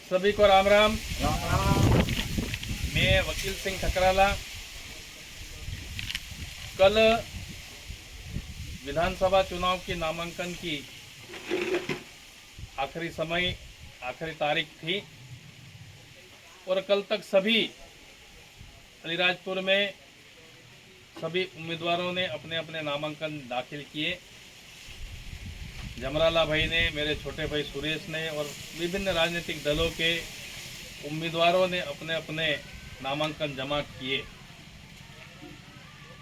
सभी को राम राम। राम राम। मैं वकील सिंह ठकराला। कल विधानसभा चुनाव की नामांकन की आखिरी तारीख थी और कल तक सभी अलीराजपुर में सभी उम्मीदवारों ने अपने अपने नामांकन दाखिल किए। जमराला भाई ने, मेरे छोटे भाई सुरेश ने और विभिन्न राजनीतिक दलों के उम्मीदवारों ने अपने अपने नामांकन जमा किए।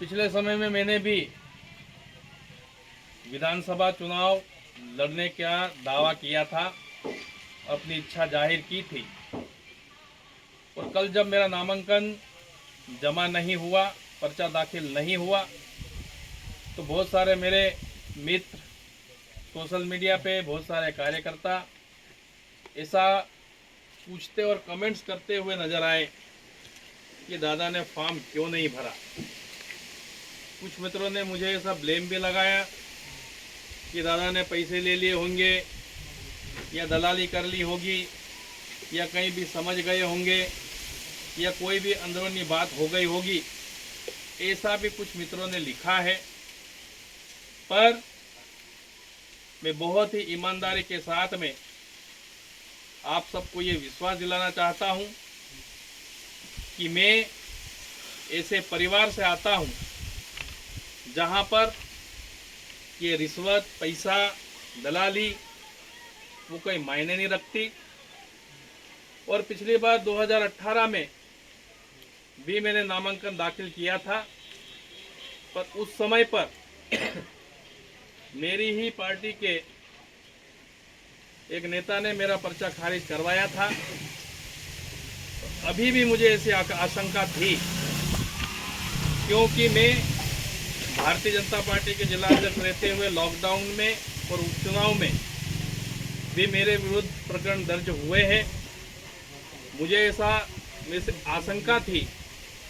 पिछले समय में मैंने भी विधानसभा चुनाव लड़ने का दावा किया था, अपनी इच्छा जाहिर की थी और कल जब मेरा नामांकन जमा नहीं हुआ, पर्चा दाखिल नहीं हुआ, तो बहुत सारे मेरे मित्र, सोशल मीडिया पे बहुत सारे कार्यकर्ता ऐसा पूछते और कमेंट्स करते हुए नजर आए कि दादा ने फॉर्म क्यों नहीं भरा। कुछ मित्रों ने मुझे ऐसा ब्लेम भी लगाया कि दादा ने पैसे ले लिए होंगे या दलाली कर ली होगी या कहीं भी समझ गए होंगे या कोई भी अंदरूनी बात हो गई होगी, ऐसा भी कुछ मित्रों ने लिखा है। पर मैं बहुत ही ईमानदारी के साथ में आप सबको ये विश्वास दिलाना चाहता हूं कि मैं ऐसे परिवार से आता हूं जहां पर ये रिश्वत, पैसा, दलाली वो कोई मायने नहीं रखती। और पिछली बार 2018 में भी मैंने नामांकन दाखिल किया था, पर उस समय पर मेरी ही पार्टी के एक नेता ने मेरा पर्चा खारिज करवाया था। अभी भी मुझे ऐसी आशंका थी क्योंकि मैं भारतीय जनता पार्टी के जिला अध्यक्ष रहते हुए लॉकडाउन में और उपचुनाव में भी मेरे विरुद्ध प्रकरण दर्ज हुए हैं। मुझे ऐसा मेरे से आशंका थी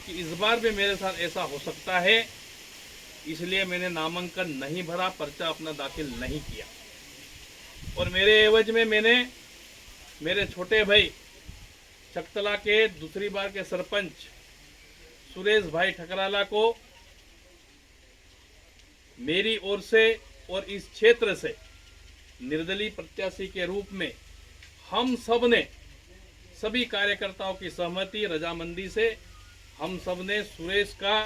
कि इस बार भी मेरे साथ ऐसा हो सकता है, इसलिए मैंने नामांकन नहीं भरा, पर्चा अपना दाखिल नहीं किया। और मेरे एवज में मैंने मेरे छोटे भाई चकतला के दूसरी बार के सरपंच सुरेश भाई ठकराला को मेरी ओर से और इस क्षेत्र से निर्दलीय प्रत्याशी के रूप में हम सब ने, सभी कार्यकर्ताओं की सहमति, रजामंदी से हम सब ने सुरेश का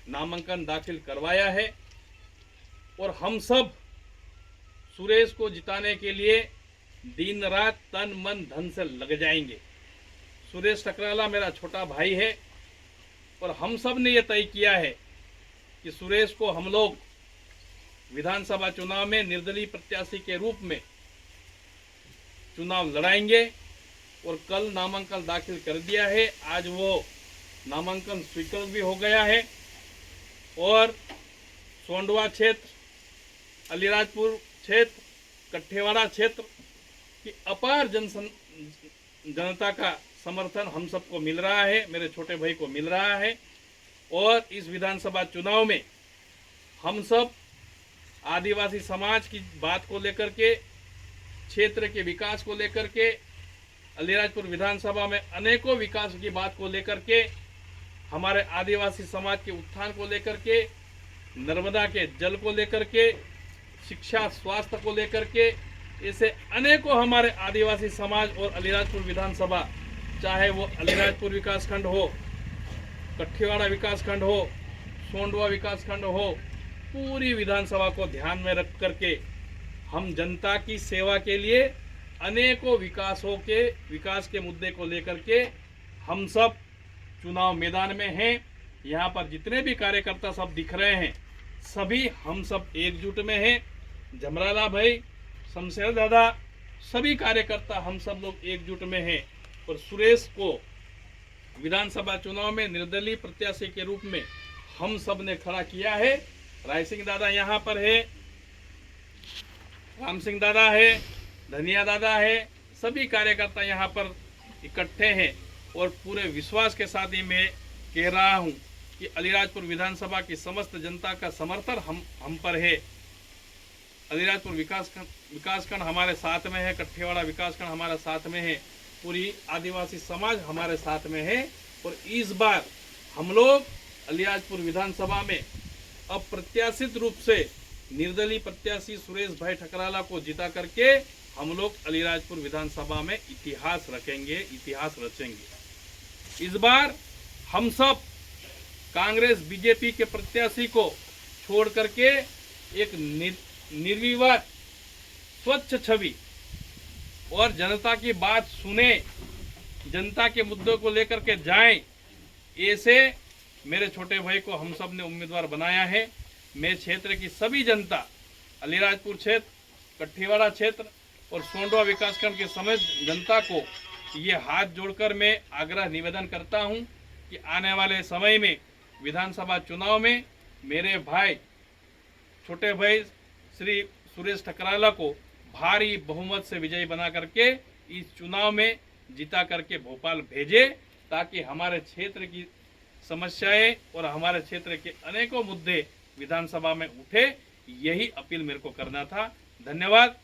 नामांकन दाखिल करवाया है और हम सब सुरेश को जिताने के लिए दिन रात तन मन धन से लग जाएंगे। सुरेश ठकराला मेरा छोटा भाई है और हम सब ने यह तय किया है कि सुरेश को हम लोग विधानसभा चुनाव में निर्दलीय प्रत्याशी के रूप में चुनाव लड़ाएंगे। और कल नामांकन दाखिल कर दिया है, आज वो नामांकन स्वीकृत भी हो गया है और सोंडवा क्षेत्र, अलीराजपुर क्षेत्र, कट्ठेवाड़ा क्षेत्र की अपार जनता का समर्थन हम सबको मिल रहा है, मेरे छोटे भाई को मिल रहा है। और इस विधानसभा चुनाव में हम सब आदिवासी समाज की बात को लेकर के, क्षेत्र के विकास को लेकर के, अलीराजपुर विधानसभा में अनेकों विकास की बात को लेकर के, हमारे आदिवासी समाज के उत्थान को लेकर के, नर्मदा के जल को लेकर के, शिक्षा, स्वास्थ्य को लेकर के, ऐसे अनेकों हमारे आदिवासी समाज और अलीराजपुर विधानसभा, चाहे वो अलीराजपुर विकासखंड हो, कट्ठेवाड़ा विकासखंड हो, सोंडवा विकासखंड हो, पूरी विधानसभा को ध्यान में रख करके हम जनता की सेवा के लिए अनेकों विकास के मुद्दे को लेकर के हम सब चुनाव मैदान में हैं। यहाँ पर जितने भी कार्यकर्ता सब दिख रहे हैं, सभी हम सब एकजुट में हैं। जमराला भाई, शमशेर दादा, सभी कार्यकर्ता हम सब लोग एकजुट में हैं और सुरेश को विधानसभा चुनाव में निर्दलीय प्रत्याशी के रूप में हम सब ने खड़ा किया है। राय सिंह दादा यहाँ पर है, राम सिंह दादा है, धनिया दादा है, सभी कार्यकर्ता यहाँ पर इकट्ठे हैं और पूरे विश्वास के साथ ही मैं कह रहा हूँ कि अलीराजपुर विधानसभा की समस्त जनता का समर्थन हम पर है। अलीराजपुर विकासखंड हमारे साथ में है, कट्ठेवाड़ा विकासखंड हमारे साथ में है पूरी आदिवासी समाज हमारे साथ में है। और इस बार हम लोग अलियाजपुर विधानसभा में अप्रत्याशित रूप से निर्दलीय प्रत्याशी सुरेश भाई ठकराला को जिता करके हम लोग अलीराजपुर विधानसभा में इतिहास रखेंगे, इतिहास रचेंगे। इस बार हम सब कांग्रेस बीजेपी के प्रत्याशी को छोड़ करके एक निर्विवाद स्वच्छ छवि और जनता की बात सुने, जनता के मुद्दों को लेकर के जाएं, ऐसे मेरे छोटे भाई को हम सब ने उम्मीदवार बनाया है। मैं क्षेत्र की सभी जनता, अलीराजपुर क्षेत्र, कठीवाड़ा क्षेत्र और सोंडवा विकासखंड के समेत जनता को ये हाथ जोड़कर मैं आग्रह निवेदन करता हूं कि आने वाले समय में विधानसभा चुनाव में मेरे भाई, छोटे भाई श्री सुरेश ठकराला को भारी बहुमत से विजयी बना करके इस चुनाव में जिता करके भोपाल भेजे, ताकि हमारे क्षेत्र की समस्याएं और हमारे क्षेत्र के अनेकों मुद्दे विधानसभा में उठे। यही अपील मेरे को करना था। धन्यवाद।